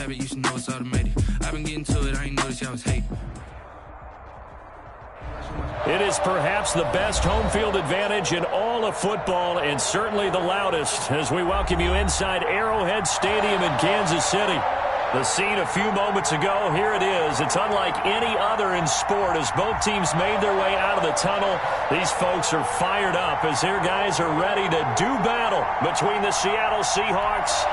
habit, you should know it's automated. I've been getting to it, I ain't noticed y'all was hating. It is perhaps the best home field advantage in all of football, and certainly the loudest, as we welcome you inside Arrowhead Stadium in Kansas City. The scene a few moments ago, here it is. It's unlike any other in sport as both teams made their way out of the tunnel. These folks are fired up as their guys are ready to do battle between the Seattle Seahawks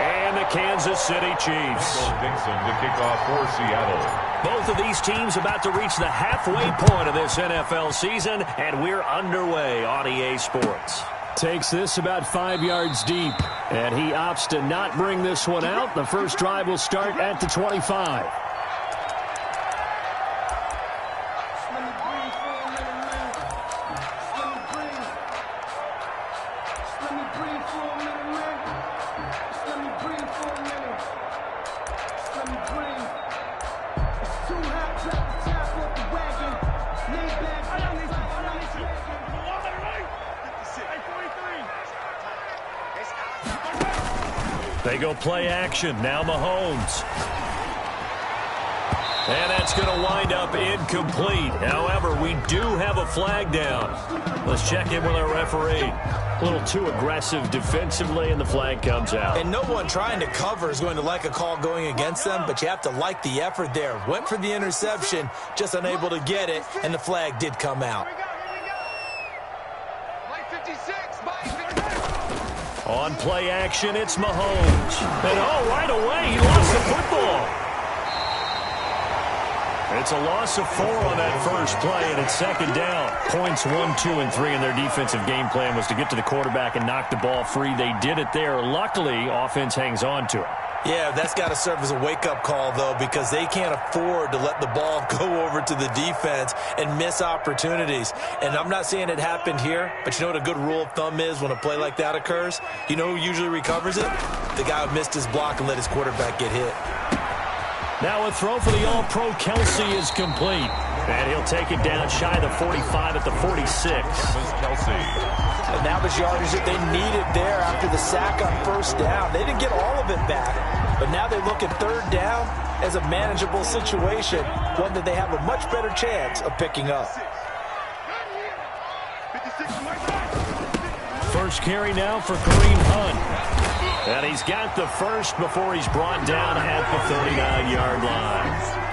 and the Kansas City Chiefs. Dixon to kick off for Seattle. Both of these teams about to reach the halfway point of this NFL season, and we're underway on EA Sports. Takes this about 5 yards deep, and he opts to not bring this one out. The first drive will start at the 25. They go play action. Now Mahomes. And that's going to wind up incomplete. However, we do have a flag down. Let's check in with our referee. A little too aggressive defensively, and the flag comes out. And no one trying to cover is going to like a call going against them, but you have to like the effort there. Went for the interception, just unable to get it, and the flag did come out. On play action, it's Mahomes. And right away, he lost the football. It's a loss of 4 on that first play, and it's second down. Points 1, 2, and 3 in their defensive game plan was to get to the quarterback and knock the ball free. They did it there. Luckily, offense hangs on to it. Yeah, that's got to serve as a wake-up call, though, because they can't afford to let the ball go over to the defense and miss opportunities. And I'm not saying it happened here, but you know what a good rule of thumb is when a play like that occurs? You know who usually recovers it? The guy who missed his block and let his quarterback get hit. Now a throw for the All-Pro Kelsey is complete. And he'll take it down shy of the 45 at the 46. Kelsey. And that was yardage that they needed there after the sack on first down. They didn't get all of it back, but now they look at third down as a manageable situation, one that they have a much better chance of picking up. First carry now for Kareem Hunt. And he's got the first before he's brought down at the 39-yard line.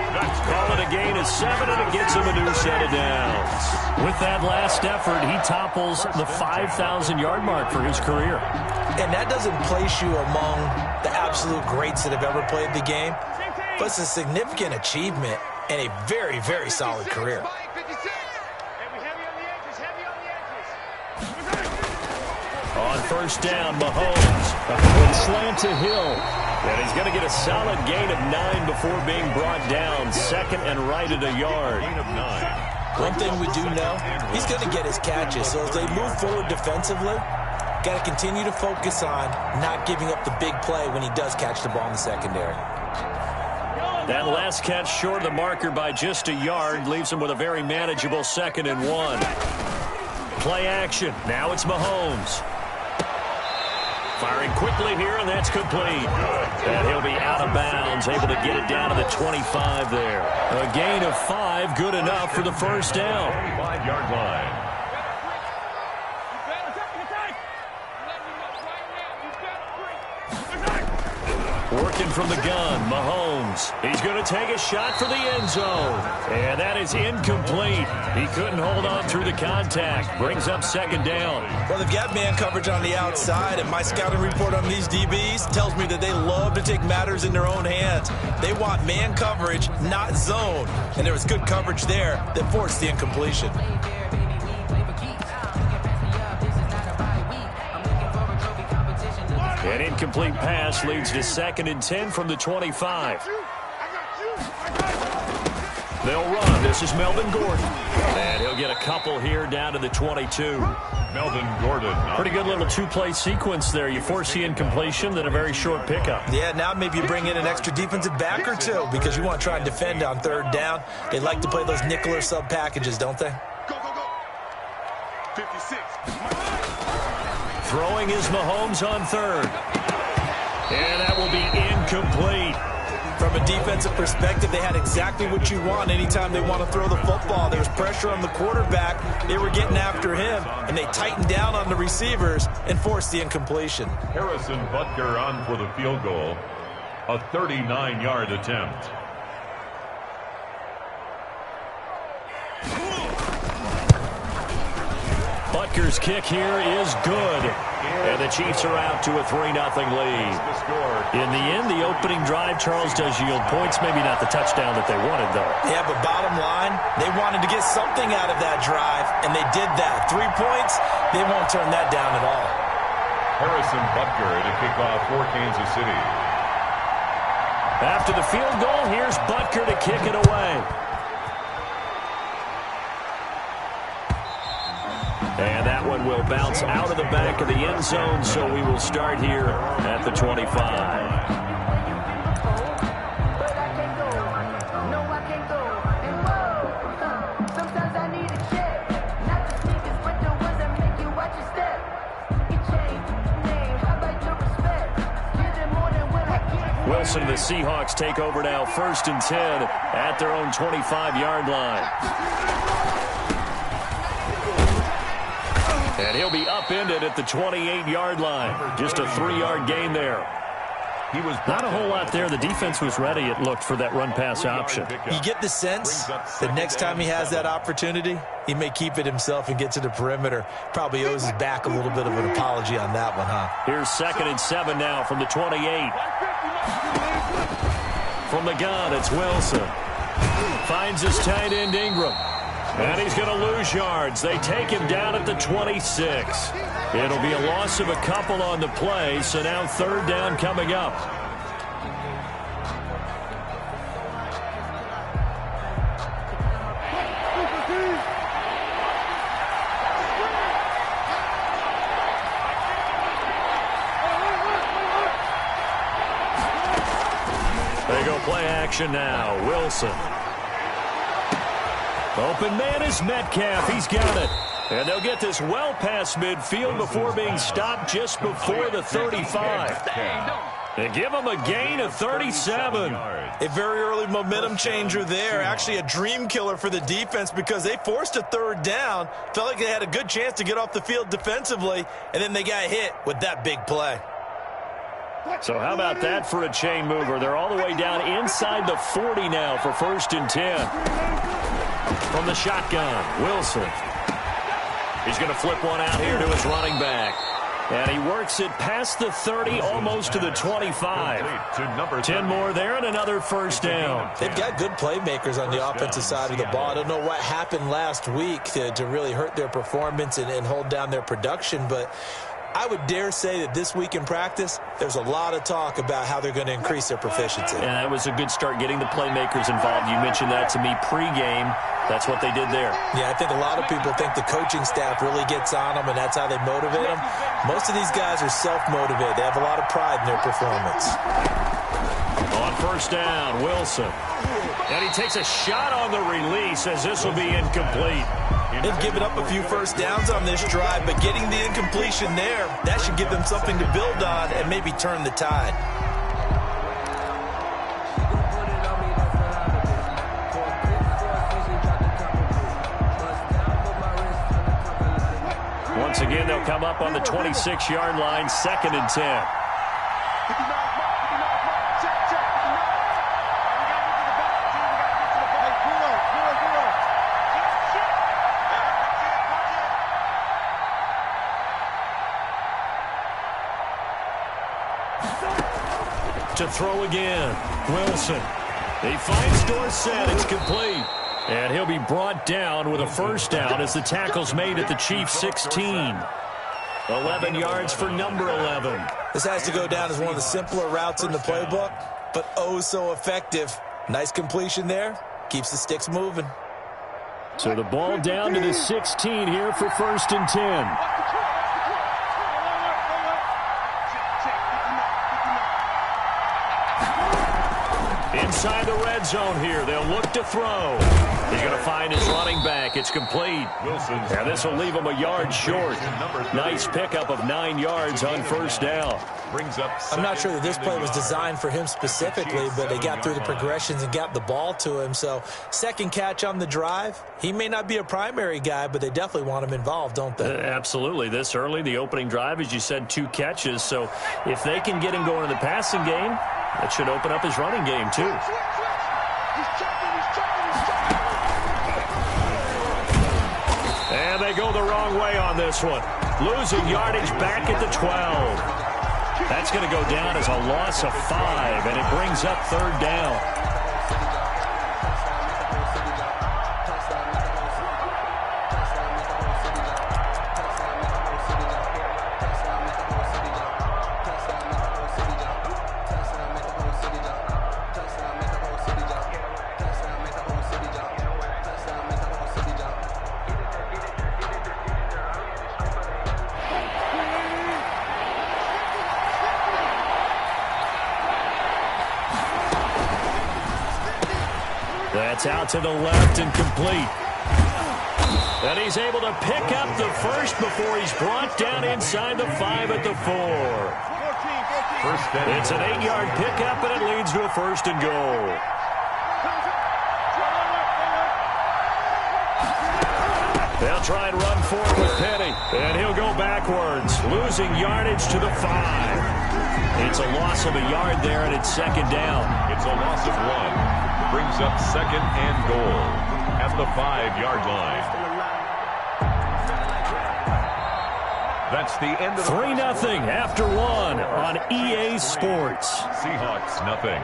Call it a gain of 7, and it gets him a new set of downs. With that last effort, he topples the 5,000-yard mark for his career. And that doesn't place you among the absolute greats that have ever played the game, but it's a significant achievement and a very, very solid career. On first down, Mahomes. A quick slant to Hill. And he's going to get a solid gain of 9 before being brought down. Second and right at a yard. Gain of 9. One thing we do know, he's going to get his catches. So as they move forward defensively, got to continue to focus on not giving up the big play when he does catch the ball in the secondary. That last catch short of the marker by just a yard leaves him with a very manageable 2nd and 1. Play action. Now it's Mahomes. Firing quickly here, and that's complete. And he'll be out of bounds, able to get it down to the 25 there. A gain of 5, good enough for the first down. 25-yard line. Working from the gun, Mahomes. He's going to take a shot for the end zone. And that is incomplete. He couldn't hold on through the contact. Brings up second down. Well, they've got man coverage on the outside, and my scouting report on these DBs tells me that they love to take matters in their own hands. They want man coverage, not zone. And there was good coverage there that forced the incompletion. An incomplete pass leads to 2nd and 10 from the 25. They'll run. This is Melvin Gordon. And he'll get a couple here down to the 22. Melvin Gordon. Pretty good little two-play sequence there. You force the incompletion, then a very short pickup. Yeah, now maybe you bring in an extra defensive back or two because you want to try and defend on third down. They like to play those nickel or sub packages, don't they? Go, go, go. 56. Throwing is Mahomes on third. And that will be incomplete. From a defensive perspective, they had exactly what you want anytime they want to throw the football. There was pressure on the quarterback. They were getting after him, and they tightened down on the receivers and forced the incompletion. Harrison Butker on for the field goal. A 39-yard attempt. Butker's kick here is good. And the Chiefs are out to a 3-0 lead. In the end, the opening drive, Charles, does yield points. Maybe not the touchdown that they wanted, though. Yeah, but bottom line, they wanted to get something out of that drive, and they did that. 3 points, they won't turn that down at all. Harrison Butker to kick off for Kansas City. After the field goal, here's Butker to kick it away. And that one will bounce out of the back of the end zone, so we will start here at the 25. Wilson, the Seahawks take over now, 1st and 10 at their own 25-yard line. And he'll be upended at the 28-yard line. Just a 3-yard gain there. He was not a whole lot there. The defense was ready, it looked, for that run-pass option. You get the sense that next time he has that opportunity, he may keep it himself and get to the perimeter. Probably owes his back a little bit of an apology on that one, huh? Here's 2nd and 7 now from the 28. From the gun, it's Wilson. Finds his tight end, Ingram. And he's going to lose yards. They take him down at the 26. It'll be a loss of a couple on the play, so now 3rd down coming up. They go play action now. Wilson. Open man is Metcalf. He's got it. And they'll get this well past midfield before being stopped just before the 35. They give him a gain of 37. A very early momentum changer there. Actually a dream killer for the defense because they forced a 3rd down. Felt like they had a good chance to get off the field defensively, and then they got hit with that big play. So how about that for a chain mover? They're all the way down inside the 40 now for 1st and 10. From the shotgun, Wilson. He's going to flip one out here to his running back. And he works it past the 30, almost to the 25. 10 more there and another 1st down. They've got good playmakers on the offensive side of the ball. I don't know what happened last week to really hurt their performance and hold down their production, but I would dare say that this week in practice, there's a lot of talk about how they're going to increase their proficiency. And that was a good start getting the playmakers involved. You mentioned that to me pregame. That's what they did there. Yeah, I think a lot of people think the coaching staff really gets on them, and that's how they motivate them. Most of these guys are self-motivated. They have a lot of pride in their performance. On 1st down, Wilson. And he takes a shot on the release as this will be incomplete. They've given up a few 1st downs on this drive, but getting the incompletion there, that should give them something to build on and maybe turn the tide. Once again, they'll come up on the 26-yard line, 2nd and 10. To throw again, Wilson. He finds Dorsett. It's complete. And he'll be brought down with a 1st down as the tackle's made at the Chiefs' 16. 11 yards for number 11. This has to go down as one of the simpler routes in the playbook, but oh so effective. Nice completion there. Keeps the sticks moving. So the ball down to the 16 here for 1st and 10. Inside the red zone here. They'll look to throw. He's going to find his running back. It's complete. And this will leave him a yard short. Nice pickup of 9 yards on 1st down. Brings up I'm not sure that this second play was and a yard. designed for him specifically, but they got through the progressions and got the ball to him. So second catch on the drive. He may not be a primary guy, but they definitely want him involved, don't they? Absolutely. This early, the opening drive, as you said, 2 catches. So if they can get him going in the passing game, that should open up his running game too. And they go the wrong way on this one. Losing yardage back at the 12. That's going to go down as a loss of 5, and it brings up 3rd down. That's out to the left and complete. And he's able to pick up the first before he's brought down inside the 5 at the 4. It's an 8-yard pickup, and it leads to a 1st and goal. They'll try and run forward with Penny, and he'll go backwards, losing yardage to the 5. It's a loss of a yard there, and it's 2nd down. It's a loss of 1. Brings up 2nd and goal at the 5-yard line. That's the end of 3-0 after 1 on EA Sports. Seahawks nothing.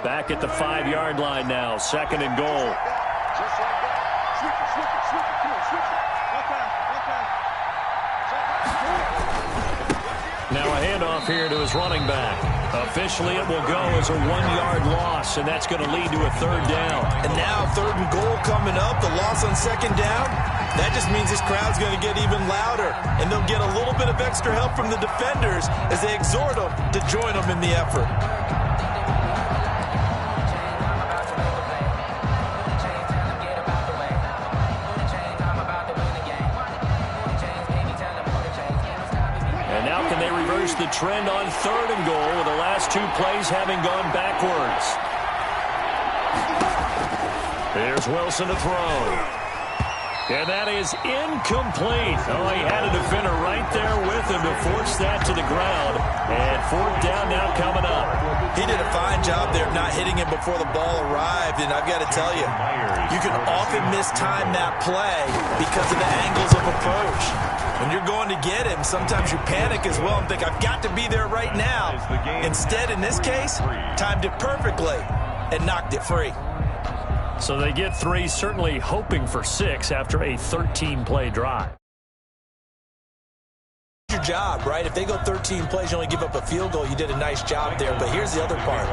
Back at the 5-yard line now, 2nd and goal. Now a handoff here to his running back. Officially, it will go as a 1-yard loss, and that's going to lead to a 3rd down. And now 3rd and goal coming up, the loss on 2nd down. That just means this crowd's going to get even louder, and they'll get a little bit of extra help from the defenders as they exhort them to join them in the effort. The trend on 3rd and goal with the last 2 plays having gone backwards. Here's Wilson to throw. And that is incomplete. Oh, he had a defender right there with him to force that to the ground. And 4th down now coming up. He did a fine job there of not hitting him before the ball arrived. And I've got to tell you, you can often mistime that play because of the angles of approach. When you're going to get him, sometimes you panic as well and think, I've got to be there right now. Instead, in this case, timed it perfectly and knocked it free. So they get 3, certainly hoping for 6 after a 13-play drive. Your job, right? If they go 13 plays, you only give up a field goal, you did a nice job there. But here's the other part.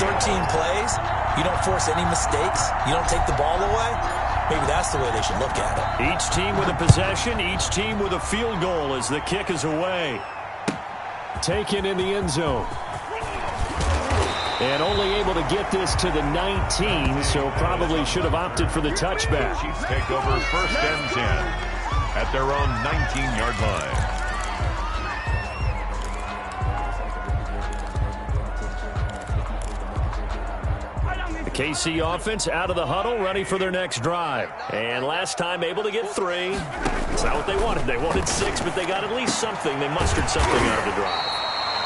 13 plays, you don't force any mistakes, you don't take the ball away. Maybe that's the way they should look at it. Each team with a possession, each team with a field goal as the kick is away. Taken in the end zone. And only able to get this to the 19, so probably should have opted for the touchback. Chiefs take over 1st and 10 at their own 19-yard line. KC offense out of the huddle, ready for their next drive. And last time able to get 3. It's not what they wanted. They wanted 6, but they got at least something. They mustered something out of the drive.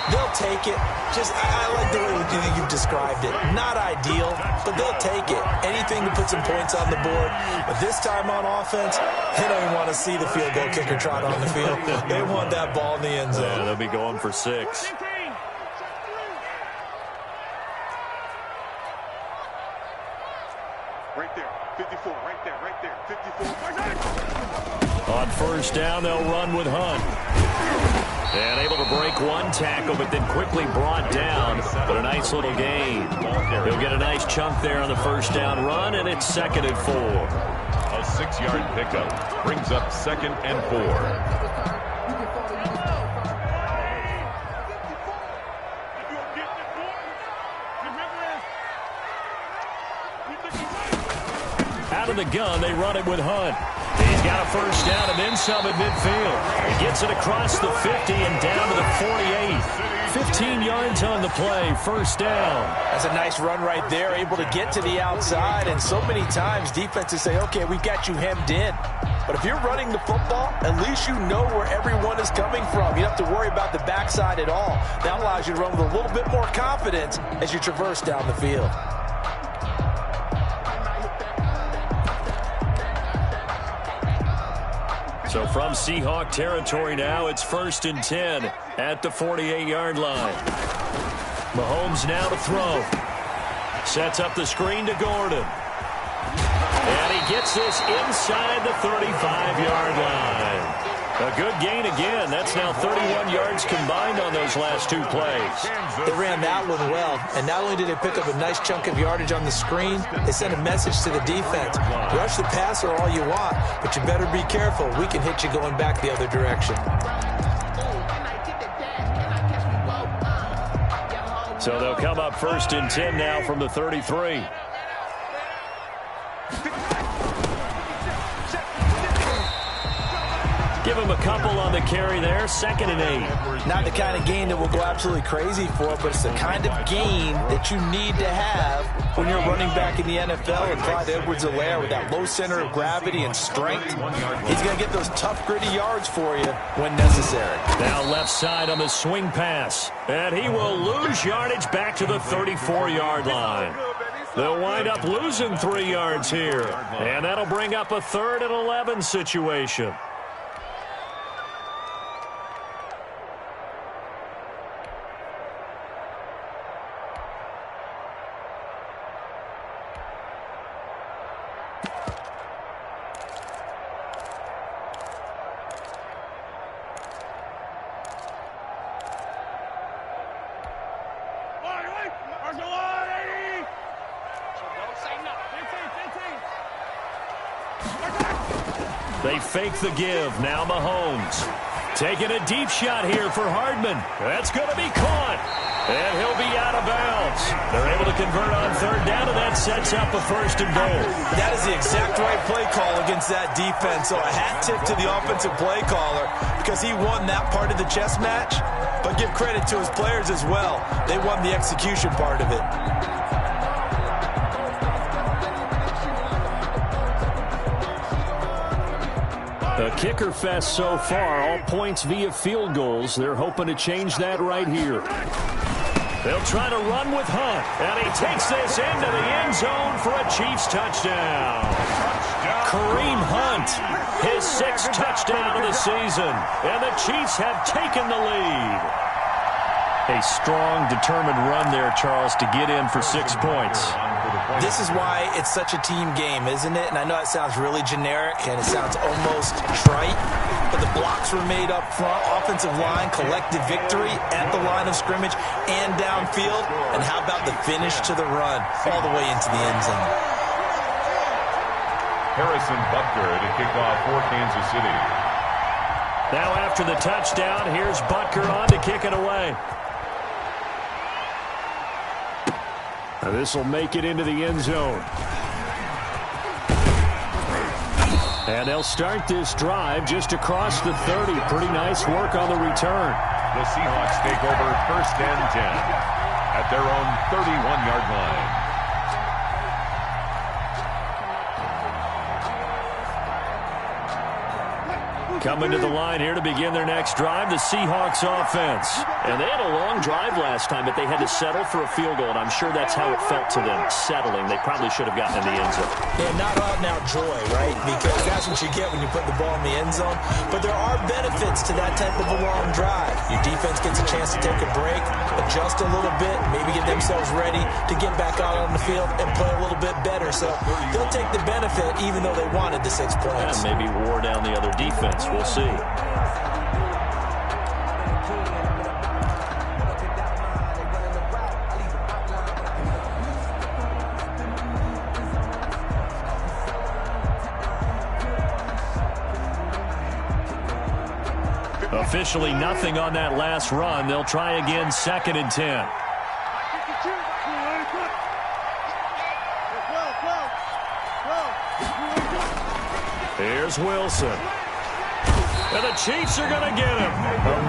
They'll take it. I like the way you've described it. Not ideal, but they'll take it. Anything to put some points on the board. But this time on offense, they don't even want to see the field goal kicker trot on the field. They want that ball in the end zone. Yeah, they'll be going for 6. Right there, 54, right there, 54. On 1st down, they'll run with Hunt. And able to break 1 tackle, but then quickly brought down. But a nice little gain. He'll get a nice chunk there on the 1st down run, and it's 2nd and 4. A 6-yard pickup brings up 2nd and 4. out of the gun. They run it with Hunt. He's got a first down and then some at midfield. He gets it across the 50 and down to the 48. 15 yards on the play, first down. That's a nice run right there, able to get to the outside. And so many times defenses say, okay, we've got you hemmed in. But if you're running the football, at least you know where everyone is coming from. You don't have to worry about the backside at all. That allows you to run with a little bit more confidence as you traverse down the field. So from Seahawk territory now, it's 1st and 10 at the 48-yard line. Mahomes now to throw. Sets up the screen to Gordon. And he gets this inside the 35-yard line. A good gain again. That's now 31 yards combined on those last 2 plays. They ran that one well, and not only did they pick up a nice chunk of yardage on the screen, they sent a message to the defense. Rush the passer all you want, but you better be careful. We can hit you going back the other direction. So they'll come up 1st and 10 now from the 33. Give him a couple on the carry there, 2nd and 8. Not the kind of gain that we'll go absolutely crazy for, but it's the kind of gain that you need to have when you're running back in the NFL. And Clyde Edwards-Helaire with that low center of gravity and strength, he's going to get those tough, gritty yards for you when necessary. Now left side on the swing pass, and he will lose yardage back to the 34-yard line. They'll wind up losing 3 yards here, and that'll bring up a 3rd and 11 situation. They fake the give. Now Mahomes. Taking a deep shot here for Hardman. That's going to be caught. And he'll be out of bounds. They're able to convert on 3rd down, and that sets up a 1st and goal. That is the exact right play call against that defense. So a hat tip to the offensive play caller because he won that part of the chess match. But give credit to his players as well. They won the execution part of it. A kicker fest so far, all points via field goals. They're hoping to change that right here. They'll try to run with Hunt, and he takes this into the end zone for a Chiefs touchdown. Kareem Hunt, his 6th touchdown of the season, and the Chiefs have taken the lead. A strong, determined run there, Charles, to get in for 6 points. This is why it's such a team game, isn't it? And I know it sounds really generic and it sounds almost trite, but the blocks were made up front, offensive line, collective victory at the line of scrimmage and downfield. And how about the finish to the run all the way into the end zone? Harrison Butker to kick off for Kansas City. Now after the touchdown, here's Butker on to kick it away. Now this will make it into the end zone. And they'll start this drive just across the 30. Pretty nice work on the return. The Seahawks take over 1st and 10 at their own 31-yard line. Coming to the line here to begin their next drive, the Seahawks offense. And they had a long drive last time, but they had to settle for a field goal, and I'm sure that's how it felt to them, settling. They probably should have gotten in the end zone. Yeah, not out-and-out joy, right? Because that's what you get when you put the ball in the end zone. But there are benefits to that type of a long drive. Your defense gets a chance to take a break, adjust a little bit, maybe get themselves ready to get back out on the field and play a little bit better. So they'll take the benefit even though they wanted the 6 points. Yeah, maybe wore down the other defense. We'll see. Officially nothing on that last run. They'll try again 2nd and 10. Here's Wilson. And the Chiefs are going to get him.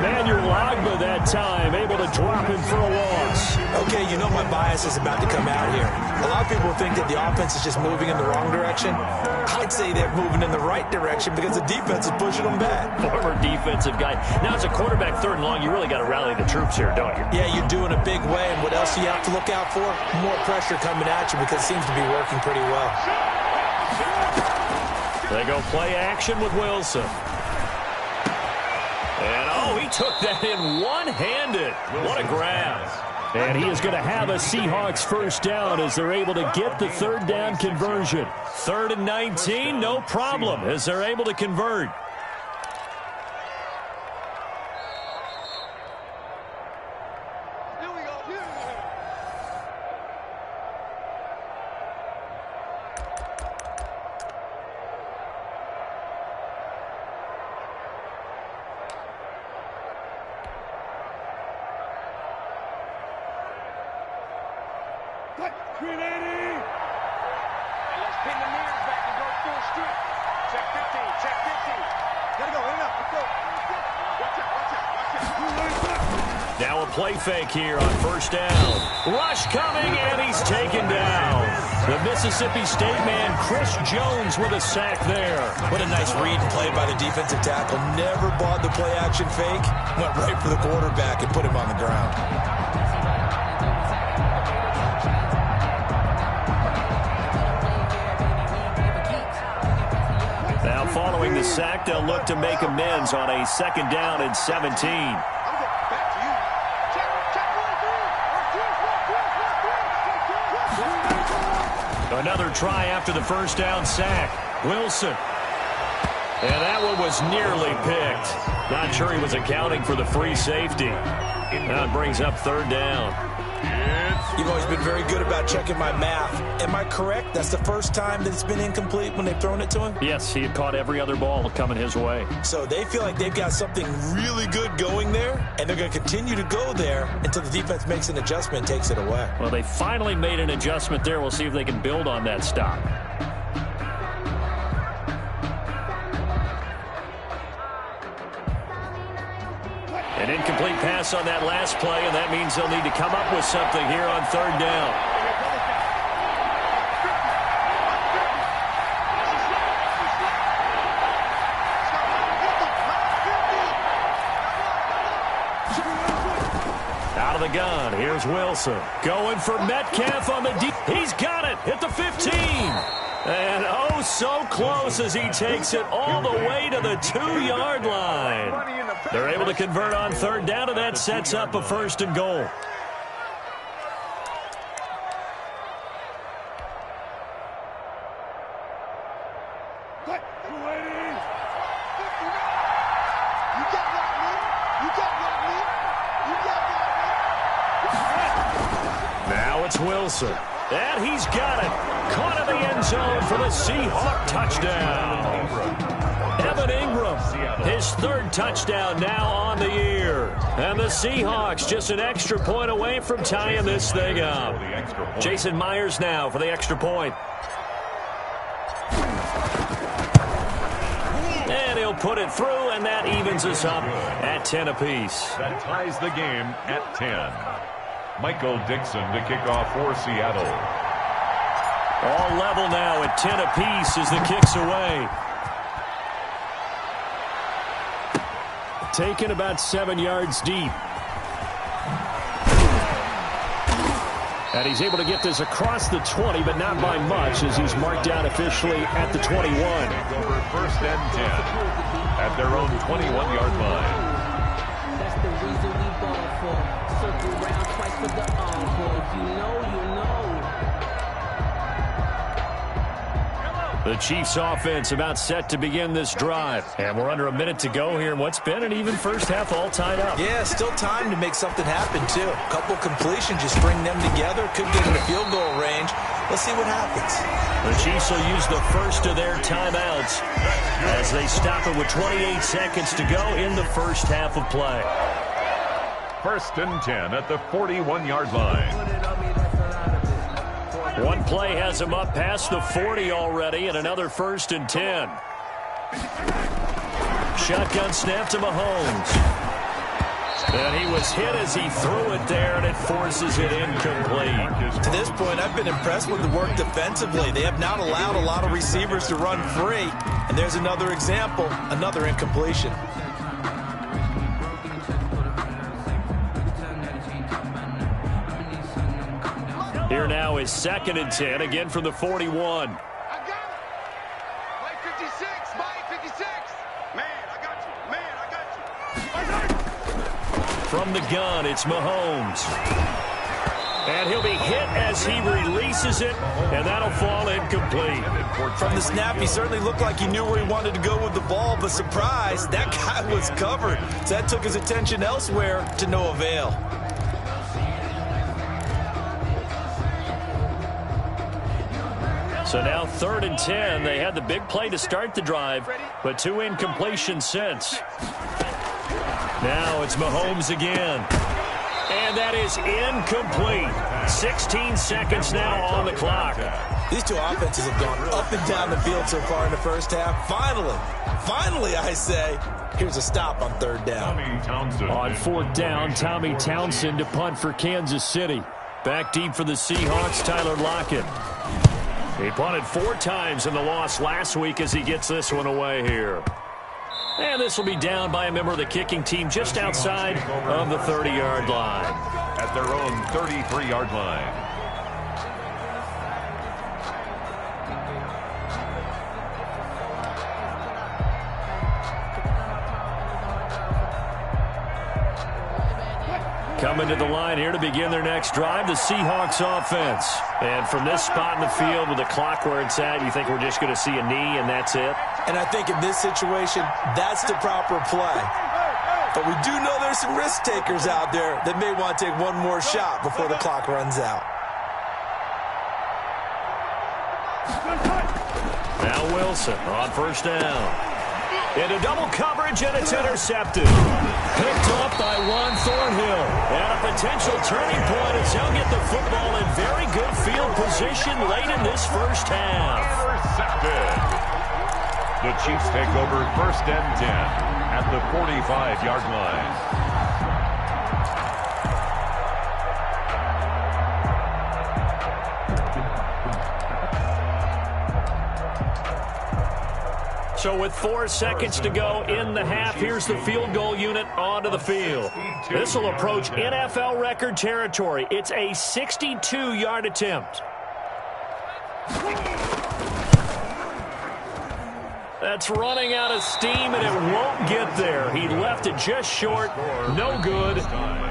Emmanuel Agba that time, able to drop him for a loss. Okay, you know my bias is about to come out here. A lot of people think that the offense is just moving in the wrong direction. I'd say they're moving in the right direction because the defense is pushing them back. Former defensive guy. Now, as a quarterback, 3rd and long, you really got to rally the troops here, don't you? Yeah, you're doing a big way, and what else do you have to look out for? More pressure coming at you because it seems to be working pretty well. They go play action with Wilson. And, oh, he took that in one-handed. What a grab. And he is going to have a Seahawks first down as they're able to get the 3rd down conversion. 3rd and 19, no problem, as they're able to convert. Now a play fake here on 1st down. Rush coming, and he's taken down. The Mississippi State man, Chris Jones, with a sack there. What a nice read and play by the defensive tackle. Never bought the play-action fake. Went right for the quarterback and put him on the ground. Now following the sack, they'll look to make amends on a 2nd down and 17. Another try after the 1st down sack. Wilson. And that one was nearly picked. Not sure he was accounting for the free safety. Now it brings up 3rd down. You've always been very good about checking my math. Am I correct? That's the first time that it's been incomplete when they've thrown it to him? Yes, he had caught every other ball coming his way. So they feel like they've got something really good going there, and they're going to continue to go there until the defense makes an adjustment and takes it away. Well, they finally made an adjustment there. We'll see if they can build on that stop. An incomplete pass on that last play, and that means they'll need to come up with something here on 3rd down. Out of the gun, here's Wilson. Going for Metcalf on the deep. He's got it at the 15. And oh, so close as he takes it all the way to the 2-yard line. They're able to convert on 3rd down, and that sets up a 1st and goal. Now it's Wilson. And he's got it. Caught in the end zone for the Seahawk touchdown. Evan Ingram, his 3rd touchdown now on the year. And the Seahawks just an extra point away from tying this thing up. Jason Myers now for the extra point. And he'll put it through, and that evens us up at 10 apiece. That ties the game at 10. Michael Dixon to kick off for Seattle. All level now at 10 apiece as the kick's away. Taken about 7 yards deep. And he's able to get this across the 20, but not by much, as he's marked down officially at the 21. Over 1st and 10 at their own 21-yard line. That's the reason we ball for. Circle round twice for the encore. If you know, you know. The Chiefs offense about set to begin this drive. And we're under a minute to go here in what's been an even first half all tied up. Yeah, still time to make something happen, too. A couple completions, you string them together, could get in the field goal range. Let's see what happens. The Chiefs will use the first of their timeouts as they stop it with 28 seconds to go in the first half of play. 1st and 10 at the 41-yard line. One play has him up past the 40 already, and another 1st and 10. Shotgun snap to Mahomes. And he was hit as he threw it there, and it forces it incomplete. To this point, I've been impressed with the work defensively. They have not allowed a lot of receivers to run free. And there's another example, another incompletion. Here now is 2nd and 10, again from the 41. From the gun, it's Mahomes. And he'll be hit as he releases it, and that'll fall incomplete. From the snap, he certainly looked like he knew where he wanted to go with the ball, but surprise, that guy was covered. So that took his attention elsewhere to no avail. So now 3rd and 10. They had the big play to start the drive, but 2 incompletions since. Now it's Mahomes again. And that is incomplete. 16 seconds now on the clock. These two offenses have gone up and down the field so far in the first half. Finally, I say, here's a stop on 3rd down. On 4th down, Tommy Townsend to punt for Kansas City. Back deep for the Seahawks, Tyler Lockett. He punted 4 times in the loss last week as he gets this one away here. And this will be down by a member of the kicking team just outside of the 30-yard line. At their own 33-yard line. Coming to the line here to begin their next drive, the Seahawks offense. And from this spot in the field with the clock where it's at, you think we're just going to see a knee and that's it? And I think in this situation, that's the proper play. But we do know there's some risk takers out there that may want to take one more shot before the clock runs out. Now Wilson on 1st down. Into double coverage, and it's intercepted. Picked up by Juan Thornhill. And a potential turning point as he'll get the football in very good field position late in this first half. Intercepted. The Chiefs take over 1st and 10 at the 45-yard line. So with 4 seconds to go in the half, here's the field goal unit onto the field. This will approach NFL record territory. It's a 62-yard attempt. That's running out of steam, and it won't get there. He left it just short. No good.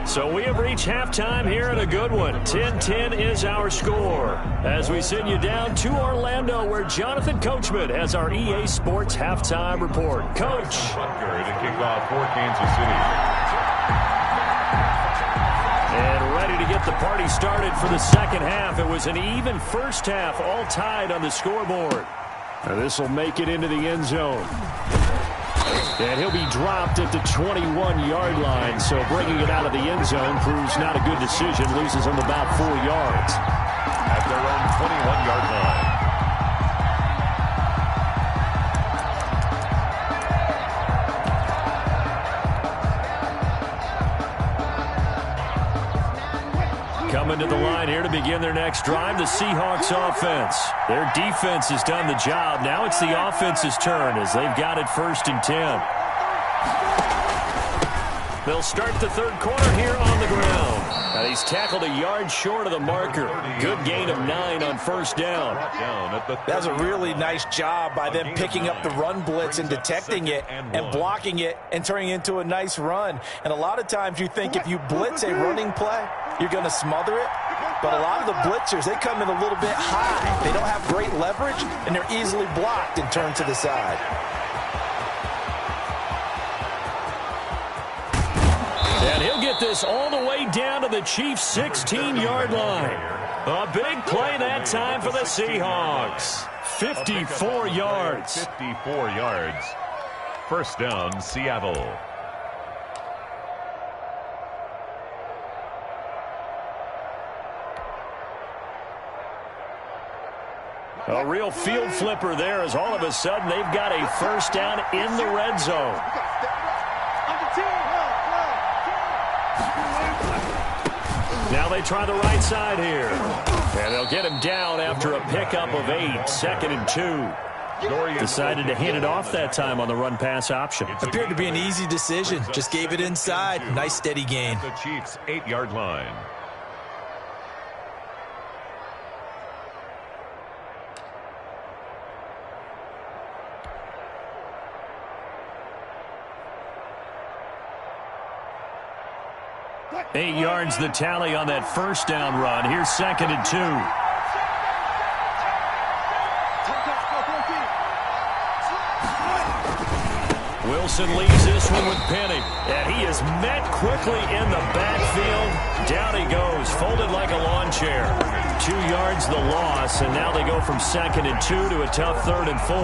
So we have reached halftime here at a good one. 10-10 is our score. As we send you down to Orlando, where Jonathan Coachman has our EA Sports halftime report. Coach. To kick off for Kansas City. And ready to get the party started for the second half. It was an even first half, all tied on the scoreboard. Now this will make it into the end zone. And he'll be dropped at the 21-yard line. So bringing it out of the end zone proves not a good decision. Loses him about 4 yards. At their own 21-yard line. Coming to the line here to begin their next drive, the Seahawks offense. Their defense has done the job. Now it's the offense's turn as they've got it 1st and 10. They'll start the 3rd quarter here on the ground. Now he's tackled a yard short of the marker. Good gain of 9 on 1st down. That's a really nice job by them picking up the run blitz and detecting it and blocking it and turning it into a nice run. And a lot of times you think if you blitz a running play, you're going to smother it. But a lot of the blitzers, they come in a little bit high. They don't have great leverage, and they're easily blocked and turned to the side. And he'll get this all the way down to the Chiefs' 16-yard line. A big play that time for the Seahawks. 54 yards. 54 yards. 1st down, Seattle. A real field flipper there as all of a sudden they've got a first down in the red zone. Now they try the right side here. And they'll get him down after a pickup of 8, 2nd and 2. Decided to hand it off that time on the run-pass option. Appeared to be an easy decision. Just gave it inside. Nice steady gain. The Chiefs' 8-yard line. Eight yards the tally on that first down run. Here's 2nd and 2. Wilson leaves this one with Penny. And he is met quickly in the backfield. Down he goes, folded like a lawn chair. 2 yards the loss, and now they go from 2nd and 2 to a tough 3rd and 4.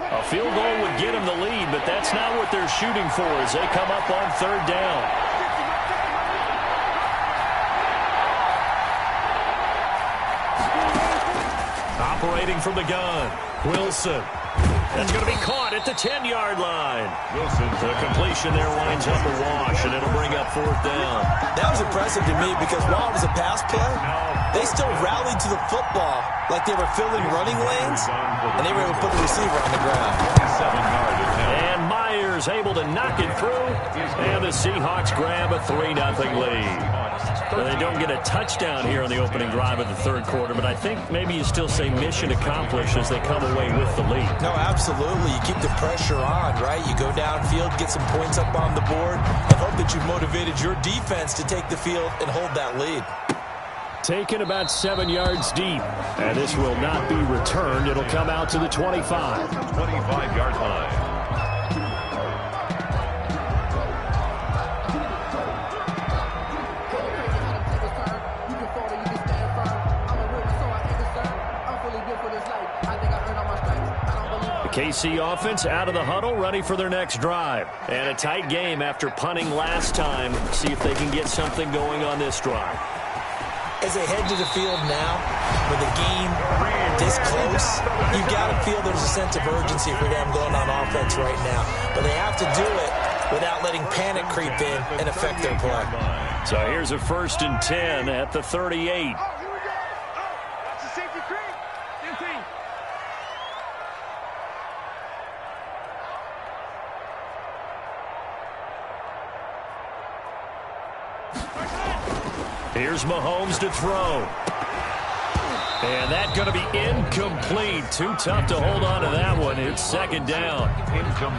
A field goal would get him the lead, but that's not what they're shooting for as they come up on 3rd down. Operating from the gun, Wilson. That's going to be caught at the 10-yard line. The completion there winds up a wash, and it'll bring up 4th down. That was impressive to me because while it was a pass play, they still rallied to the football like they were filling running lanes, and they were able to put the receiver on the ground. And Myers able to knock it through, and the Seahawks grab a 3-0 lead. Well, they don't get a touchdown here on the opening drive of the 3rd quarter, but I think maybe you still say mission accomplished as they come away with the lead. No, absolutely. You keep the pressure on, right? You go downfield, get some points up on the board, and hope that you've motivated your defense to take the field and hold that lead. Taken about 7 yards deep, and this will not be returned. It'll come out to the 25. 25-yard line. KC offense out of the huddle, ready for their next drive. And a tight game after punting last time. See if they can get something going on this drive. As they head to the field now, with the game this close, you've got to feel there's a sense of urgency for them going on offense right now. But they have to do it without letting panic creep in and affect their play. So here's a 1st and 10 at the 38. Here's Mahomes to throw. And that's going to be incomplete. Too tough to hold on to that one. It's 2nd down.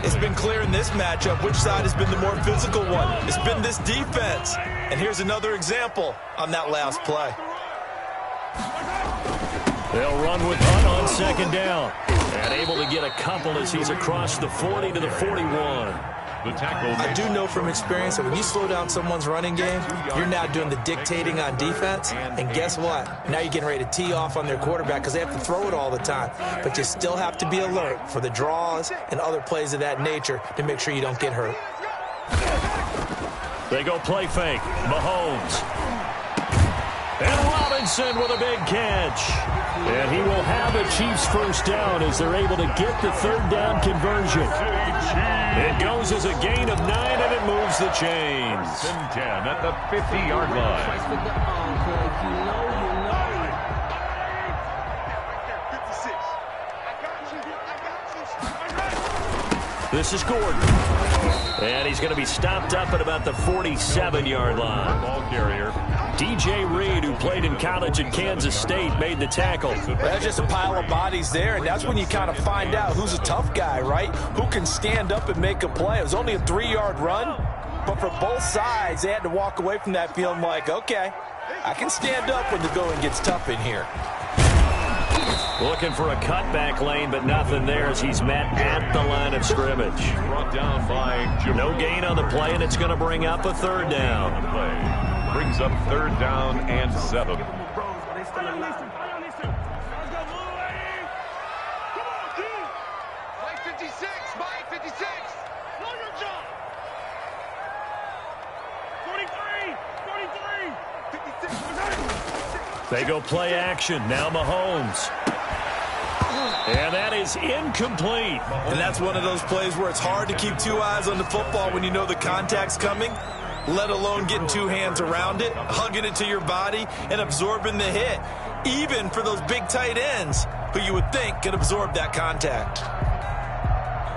It's been clear in this matchup which side has been the more physical one. It's been this defense. And here's another example on that last play. They'll run with Hunt on 2nd down. And able to get a couple as he's across the 40 to the 41. I do know from experience that when you slow down someone's running game, you're now doing the dictating on defense. And guess what? Now you're getting ready to tee off on their quarterback because they have to throw it all the time. But you still have to be alert for the draws and other plays of that nature to make sure you don't get hurt. They go play fake. Mahomes. And Robinson with a big catch. And he will have a Chiefs first down as they're able to get the 3rd down conversion. It goes as a gain of 9, and it moves the chains. 10 at the 50-yard line. This is Gordon. And he's going to be stopped up at about the 47-yard line. Ball carrier. DJ Reed, who played in college at Kansas State, made the tackle. That's just a pile of bodies there, and that's when you kind of find out who's a tough guy, right? Who can stand up and make a play. It was only a 3-yard run, but for both sides, they had to walk away from that feeling like, okay, I can stand up when the going gets tough in here. Looking for a cutback lane, but nothing there as he's met at the line of scrimmage. Brought down by no gain on the play, and it's going to bring up a 3rd down. Brings up 3rd down and 7. They go play action. Now Mahomes. And that is incomplete. And that's one of those plays where it's hard to keep two eyes on the football when you know the contact's coming, let alone getting two hands around it, hugging it to your body, and absorbing the hit, even for those big tight ends who you would think could absorb that contact.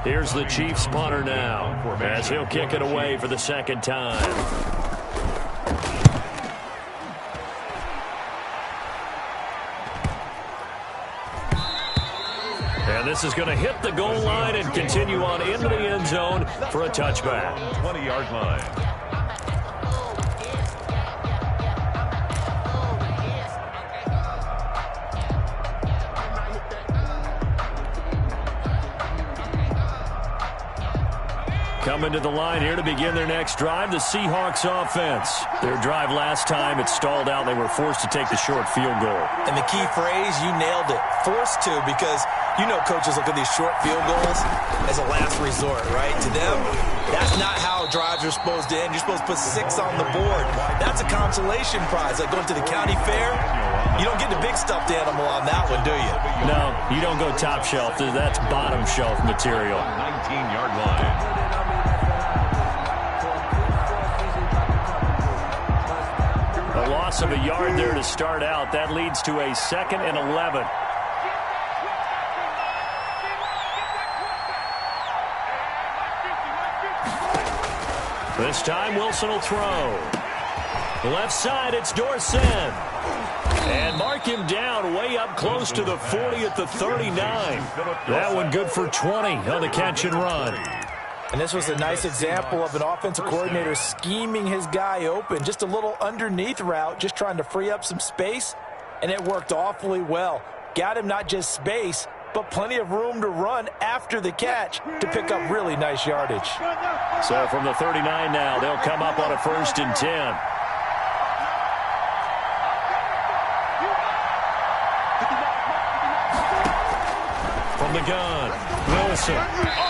Here's the Chiefs punter now, as he'll kick it away for the second time. And this is going to hit the goal line and continue on into the end zone for a touchback. 20-yard line. Coming to the line here to begin their next drive, the Seahawks offense. Their drive last time, it stalled out. They were forced to take the short field goal. And the key phrase, you nailed it, forced to, because you know coaches look at these short field goals as a last resort, right? To them, that's not how drives are supposed to end. You're supposed to put 6 on the board. That's a consolation prize, like going to the county fair. You don't get the big stuffed animal on that one, do you? No, you don't go top shelf. That's bottom shelf material. 19-yard line. A loss of a yard there to start out. That leads to a 2nd and 11. This time Wilson will throw. Left side, it's Dorsett. And mark him down way up close to the 40 at the 39. That one good for 20 on the catch and run. And this was a nice example of an offensive coordinator scheming his guy open. Just a little underneath route, just trying to free up some space, and it worked awfully well. Got him not just space, but plenty of room to run after the catch to pick up really nice yardage. So from the 39 now, they'll come up on a 1st and 10. From the gun, Wilson.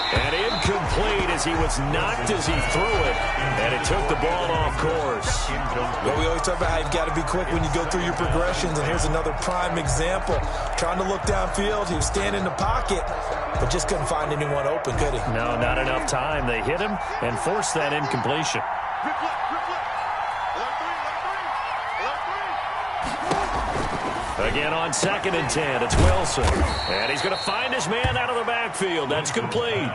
And incomplete as he was knocked as he threw it. And it took the ball off course. Well, we always talk about how you've got to be quick when you go through your progressions. And here's another prime example. Trying to look downfield. He was standing in the pocket, but just couldn't find anyone open, could he? No, not enough time. They hit him and forced that incompletion. Again on 2nd and 10, it's Wilson. And he's going to find his man out of the backfield. That's complete.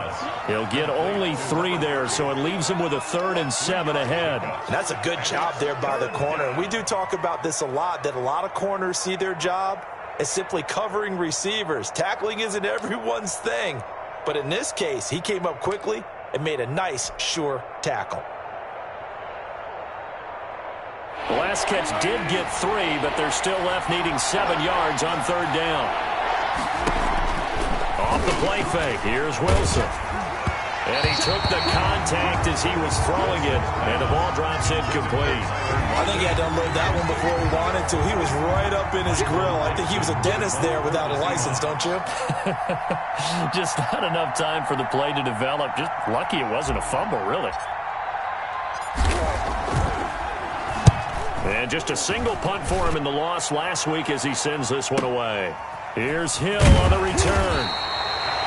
He'll get only 3 there, so it leaves him with a 3rd and 7 ahead. And that's a good job there by the corner. And we do talk about this a lot, that a lot of corners see their job as simply covering receivers. Tackling isn't everyone's thing. But in this case, he came up quickly and made a nice, sure tackle. The last catch did get 3, but they're still left needing 7 yards on 3rd down. Off the play fake, here's Wilson. And he took the contact as he was throwing it, and the ball drops incomplete. I think he had to unload that one before he wanted to. He was right up in his grill. I think he was a dentist there without a license, don't you? Just not enough time for the play to develop. Just lucky it wasn't a fumble, really. And just a single punt for him in the loss last week as he sends this one away. Here's Hill on the return.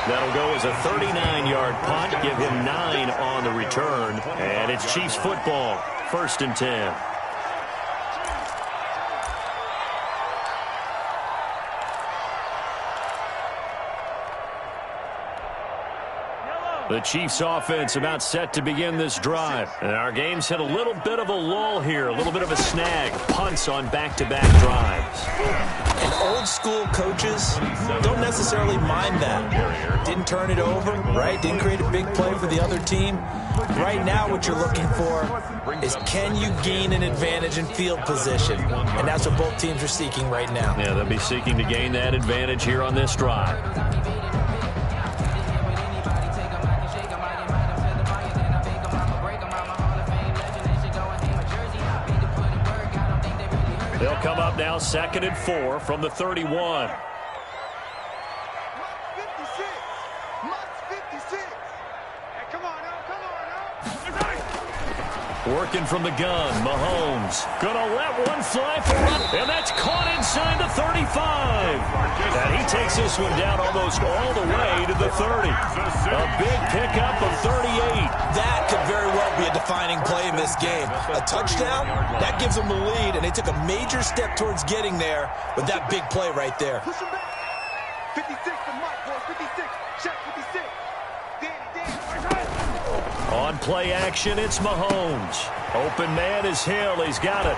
That'll go as a 39-yard punt, give him 9 on the return. And it's Chiefs football, 1st and 10. The Chiefs offense about set to begin this drive. And our game's hit a little bit of a lull here, a little bit of a snag. Punts on back-to-back drives. And old school coaches don't necessarily mind that. Didn't turn it over, right? Didn't create a big play for the other team. Right now what you're looking for is, can you gain an advantage in field position? And that's what both teams are seeking right now. Yeah, they'll be seeking to gain that advantage here on this drive. They'll come up now 2nd and 4 from the 31. Working from the gun, Mahomes. Gonna let one fly for one, and that's caught inside the 35. And he takes this one down almost all the way to the 30. A big pickup of 38. That could very well be a defining play in this game. A touchdown, that gives them the lead, and they took a major step towards getting there with that big play right there. Push him back. 56 for Mike, boys. 56. Check 56. On play action, it's Mahomes. Open man is Hill. He's got it.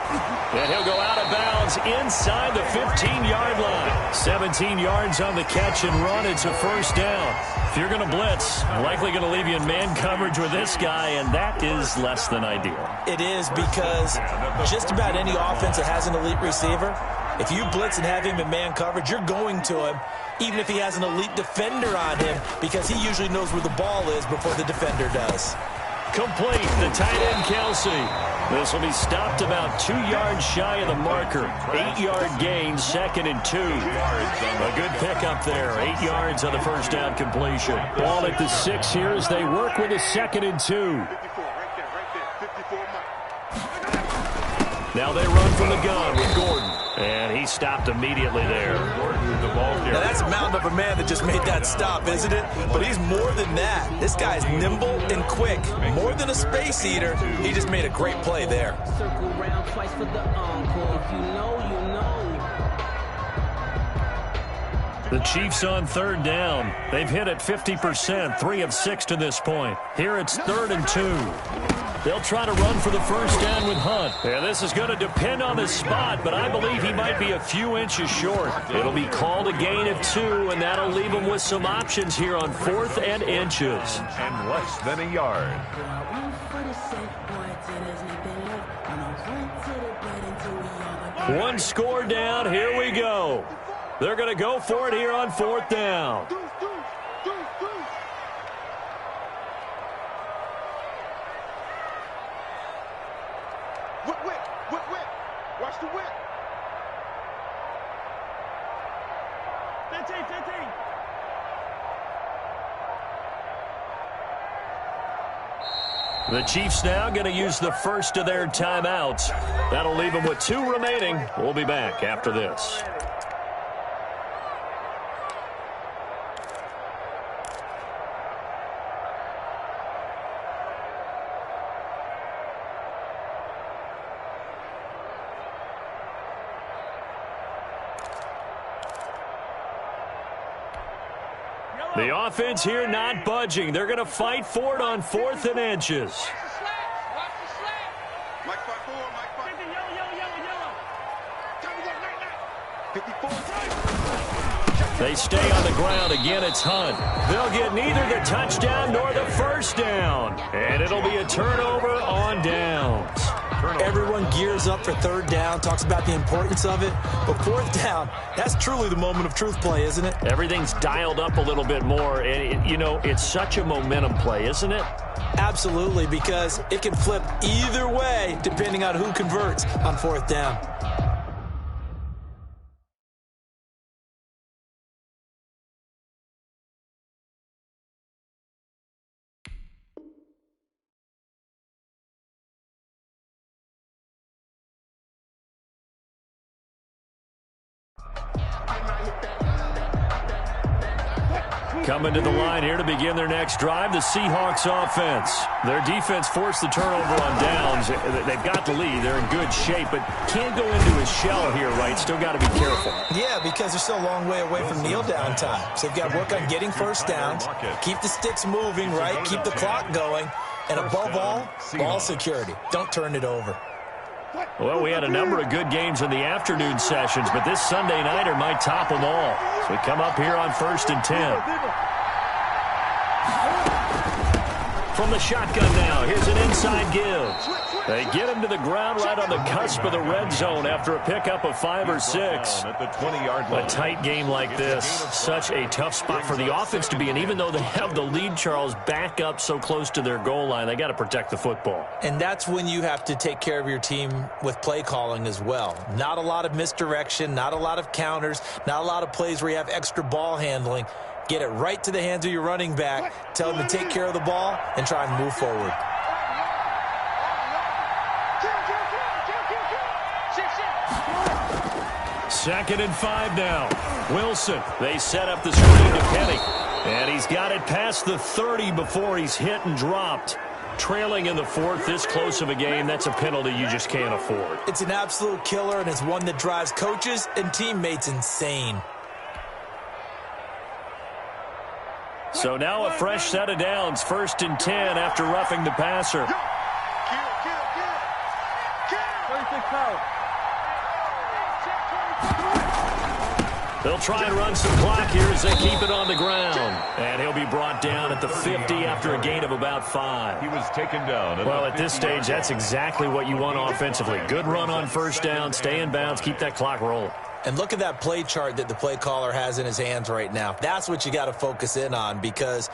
And he'll go out of bounds inside the 15-yard line. 17 yards on the catch and run. It's a first down. If you're going to blitz, likely going to leave you in man coverage with this guy, and that is less than ideal. It is, because just about any offense that has an elite receiver, if you blitz and have him in man coverage, you're going to him, even if he has an elite defender on him, because he usually knows where the ball is before the defender does. Complete, the tight end, Kelsey. This will be stopped about 2 yards shy of the marker. 8-yard gain, 2nd and 2. A good pickup there. 8 yards on the first down completion. Ball at the 6 here as they work with a 2nd and 2. 54, right there. 54, Mike. Now they run from the gun with Gordon. And he stopped immediately there. Now that's a mountain of a man that just made that stop, isn't it? But he's more than that. This guy's nimble and quick. More than a space eater. He just made a great play there. Circle round twice for the encore. If you know, you know. The Chiefs on third down. They've hit it 50%, 3 of 6 to this point. Here it's 3rd and 2. They'll try to run for the first down with Hunt. And this is going to depend on the spot, but I believe he might be a few inches short. It'll be called a gain of 2, and that'll leave him with some options here on 4th and inches. And less than a yard. One score down. Here we go. They're going to go for it here on 4th down. Whip. Watch the whip. 15. The Chiefs now going to use the first of their timeouts. That'll leave them with 2 remaining. We'll be back after this. The offense here not budging. They're going to fight for it on 4th and inches. Mike 5-4, Mike 5. Yellow. 54. They stay on the ground. Again, it's Hunt. They'll get neither the touchdown nor the first down. And it'll be a turnover on downs. Everyone gears up for 3rd down, talks about the importance of it. But 4th down, that's truly the moment of truth play, isn't it? Everything's dialed up a little bit more. And, it's such a momentum play, isn't it? Absolutely, because it can flip either way depending on who converts on 4th down. Coming to the line here to begin their next drive, the Seahawks offense. Their defense forced the turnover on downs. They've got the lead. They're in good shape, but can't go into a shell here, right? Still got to be careful. Yeah, because they're still a long way away from kneel down time. So they've got to work on getting first downs, keep the sticks moving, right? Keep the clock going. And above all, ball security. Don't turn it over. Well, we had a number of good games in the afternoon sessions, but this Sunday nighter might top them all. So we come up here on 1st and 10. From the shotgun now, here's an inside give. They get him to the ground right on the cusp of the red zone after a pickup of 5 or 6. At the 20-yard line. A tight game like this, such a tough spot for the offense to be in. Even though they have the lead, Charles, back up so close to their goal line, they got to protect the football. And that's when you have to take care of your team with play calling as well. Not a lot of misdirection, not a lot of counters, not a lot of plays where you have extra ball handling. Get it right to the hands of your running back, tell him to take care of the ball, and try and move forward. 2nd and 5 now. Wilson, they set up the screen to Penny. And he's got it past the 30 before he's hit and dropped. Trailing in the 4th, this close of a game, that's a penalty you just can't afford. It's an absolute killer, and it's one that drives coaches and teammates insane. So now a fresh set of downs, 1st and 10 after roughing the passer. They'll try and run some clock here as they keep it on the ground. And he'll be brought down at the 50 after a gain of about 5. He was taken down. Well, at this stage, that's exactly what you want offensively. Good run on 1st down, stay in bounds, keep that clock rolling. And look at that play chart that the play caller has in his hands right now. That's what you got to focus in on, because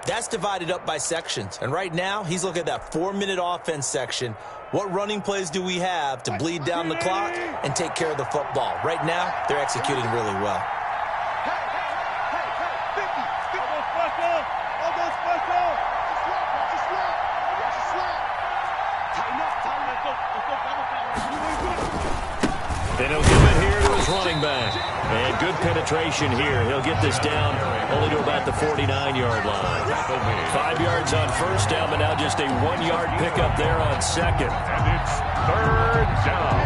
that's divided up by sections. And right now, he's looking at that 4-minute offense section. What running plays do we have to bleed down the clock and take care of the football? Right now, they're executing really well. And he'll give it here to his running back. And good penetration here. He'll get this down only to about the 49-yard line. 5 yards on 1st down, but now just a 1-yard pickup there on 2nd. And it's 3rd down.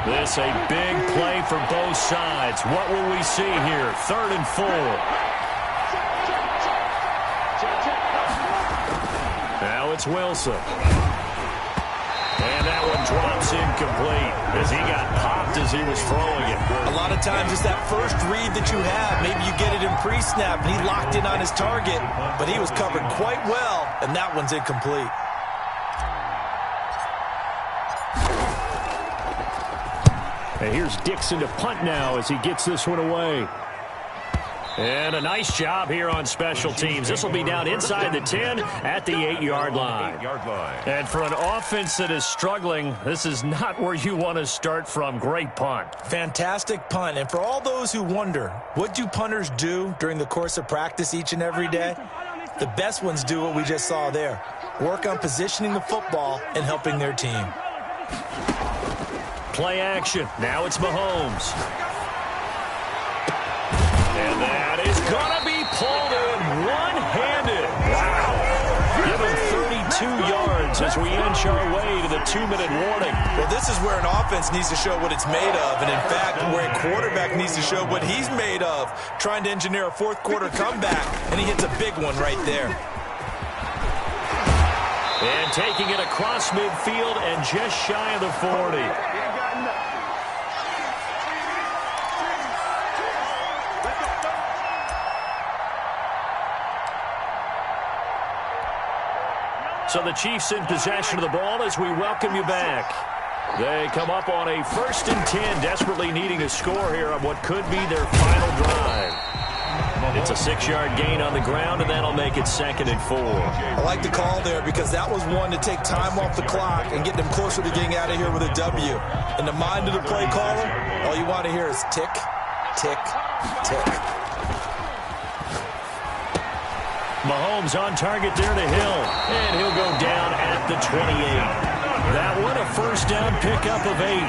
This a big play for both sides. What will we see here? 3rd and 4. Now it's Wilson. And that one drops incomplete as he got popped as he was throwing it. A lot of times it's that first read that you have. Maybe you get it in pre-snap, and he locked in on his target, but he was covered quite well, and that one's incomplete. And here's Dixon to punt now as he gets this one away. And a nice job here on special teams. This will be down inside the 10 at the 8-yard line. And for an offense that is struggling, this is not where you want to start from. Great punt. Fantastic punt. And for all those who wonder, what do punters do during the course of practice each and every day? The best ones do what we just saw there. Work on positioning the football and helping their team. Play action. Now it's Mahomes. And that is going to be pulled in one-handed. Wow. Give him 32 yards as we inch our way to the 2-minute warning. Well, this is where an offense needs to show what it's made of. And, in fact, where a quarterback needs to show what he's made of, trying to engineer a fourth-quarter comeback. And he hits a big one right there. And taking it across midfield and just shy of the 40. So the Chiefs in possession of the ball as we welcome you back. They come up on a 1st and 10, desperately needing a score here on what could be their final drive. It's a 6-yard gain on the ground, and that'll make it 2nd and 4. I like the call there because that was one to take time off the clock and get them closer to getting out of here with a W. In the mind of the play caller, all you want to hear is tick, tick, tick. Mahomes on target there to Hill, and he'll go down at the 28. That one a 1st down pickup of 8.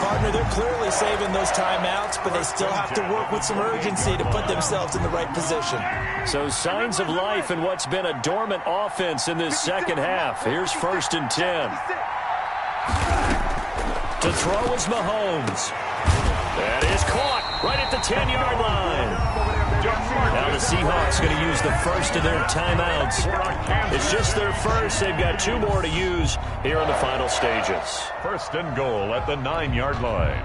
Partner, they're clearly saving those timeouts, but they still have to work with some urgency to put themselves in the right position. So signs of life in what's been a dormant offense in this second half. Here's 1st and 10. To throw is Mahomes. That is caught right at the 10-yard line. Now the Seahawks going to use the first of their timeouts. It's just their first. They've got 2 more to use here in the final stages. 1st and goal at the 9-yard line.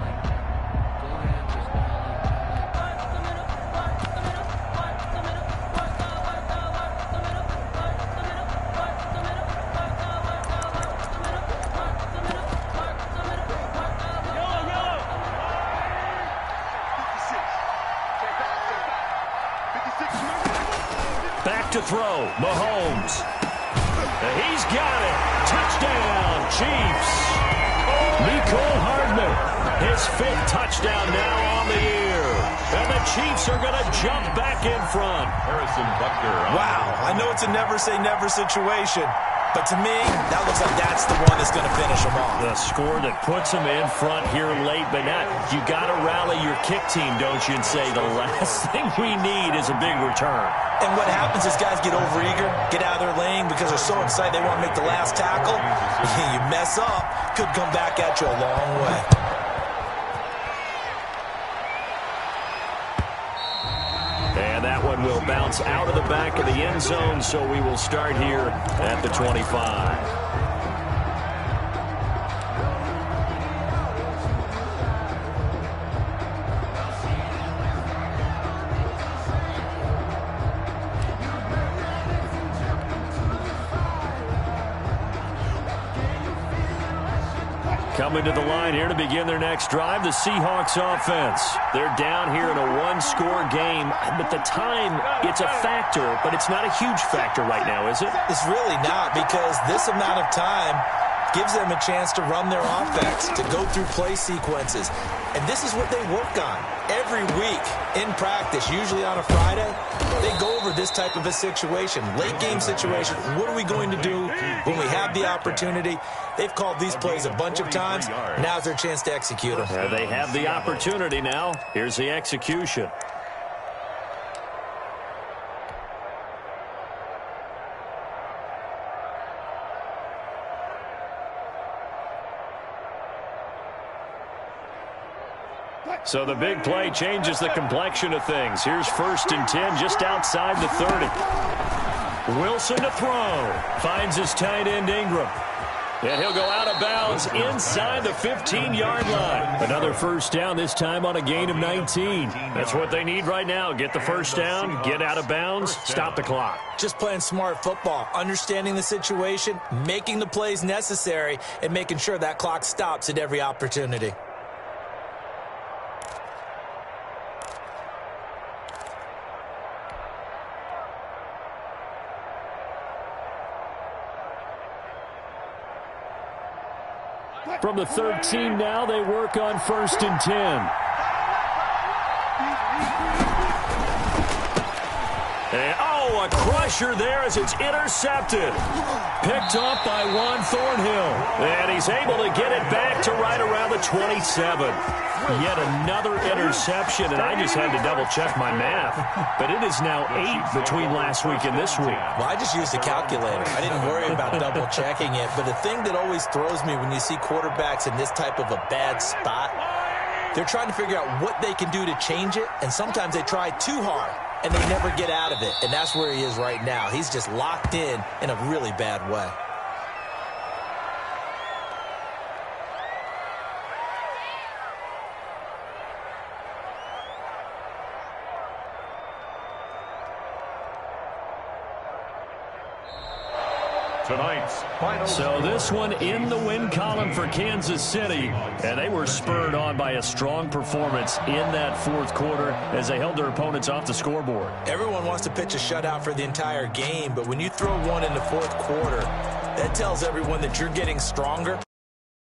Back to throw, Mahomes. He's got it. Touchdown, Chiefs. Mecole Hardman, his 5th touchdown now on the year. And the Chiefs are going to jump back in front. Harrison Butker. Wow, I know it's a never-say-never situation, But to me, that looks like that's the one that's going to finish them off. The score that puts them in front here late, but now you got to rally your kick team, don't you, and say the last thing we need is a big return. And what happens is guys get overeager, get out of their lane because they're so excited they want to make the last tackle. You mess up, could come back at you a long way. And that one will bounce out of the back of the end zone, so we will start here at the 25. Coming to the line here to begin their next drive, the Seahawks offense. They're down here in a one-score game. But the time, it's a factor, but it's not a huge factor right now, is it? It's really not, because this amount of time gives them a chance to run their offense, to go through play sequences. And this is what they work on every week in practice, usually on a Friday. They go over this type of a situation, late-game situation. What are we going to do when we have the opportunity? They've called these plays a bunch of times. Now's their chance to execute them. They have the opportunity now. Here's the execution. So the big play changes the complexion of things. Here's 1st and 10 just outside the 30. Wilson to throw. Finds his tight end Ingram. And he'll go out of bounds inside the 15-yard line. Another first down, this time on a gain of 19. That's what they need right now. Get the first down, get out of bounds, stop the clock. Just playing smart football, understanding the situation, making the plays necessary, and making sure that clock stops at every opportunity. From the 13 now, they work on 1st and 10. And, oh, a crusher there as it's intercepted. Picked off by Juan Thornhill. And he's able to get it back to right around the 27. Yet another interception, and I just had to double-check my math. But it is now 8 between last week and this week. Well, I just used a calculator. I didn't worry about double-checking it. But the thing that always throws me when you see quarterbacks in this type of a bad spot, they're trying to figure out what they can do to change it, and sometimes they try too hard, and they never get out of it. And that's where he is right now. He's just locked in a really bad way. Tonight's final. So this one in the win column for Kansas City, and they were spurred on by a strong performance in that 4th quarter as they held their opponents off the scoreboard. Everyone wants to pitch a shutout for the entire game, but when you throw one in the 4th quarter, that tells everyone that you're getting stronger.